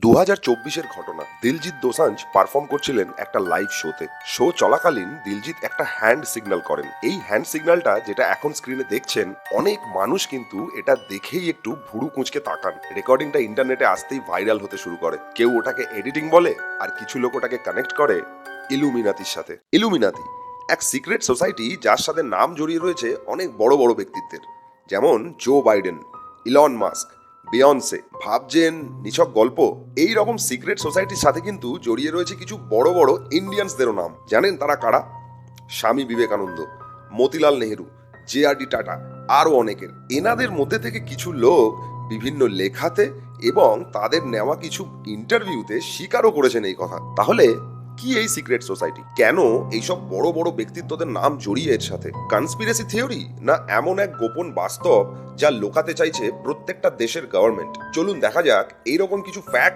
2024-এর ঘটনা। দিলজিৎ দোসাঞ্জ পারফর্ম করছিলেন একটা লাইভ শোতে। শো চলাকালীন দিলজিৎ একটা হ্যান্ড সিগন্যাল করেন। এই হ্যান্ড সিগন্যালটা যেটা এখন স্ক্রিনে দেখছেন, অনেক মানুষ কিন্তু এটা দেখেই একটু ভুরু কুঁচকে তাকান। রেকর্ডিংটা ইন্টারনেটে আসতেই ভাইরাল হতে শুরু করে। কেউ ওটাকে এডিটিং বলে, আর কিছু লোক ওটাকে কানেক্ট করে ইলুমিনাতির সাথে। ইলুমিনাতি এক সিক্রেট সোসাইটি যার সাথে নাম জড়িয়ে রয়েছে অনেক বড় বড় ব্যক্তিত্বের, যেমন Joe Biden, Elon Musk, Beyonce. ভাবছেন নিছক গল্প? এই রকম সিক্রেট সোসাইটির সাথে কিন্তু জড়িয়ে রয়েছে কিছু বড় বড় ইন্ডিয়ানসদেরও নাম। জানেন তারা কারা? স্বামী বিবেকানন্দ, মতিলাল নেহেরু, জে.আর.ডি টাটা, আরও অনেকের। এনাদের মধ্যে থেকে কিছু লোক বিভিন্ন লেখাতে এবং তাদের নেওয়া কিছু ইন্টারভিউতে স্বীকারও করেছেন এই কথা। তাহলে কি এই সিক্রেট সোসাইটি? কেন এইসব বড় বড় ব্যক্তিত্বদের নাম জড়িয়ে এর সাথে? কনস্পিরেসি থিওরি, না এমন এক গোপন বাস্তব যা লোকাতে চাইছে প্রত্যেকটা দেশের গভর্নমেন্ট? চলুন দেখা যাক এইরকম কিছু ফ্যাক্ট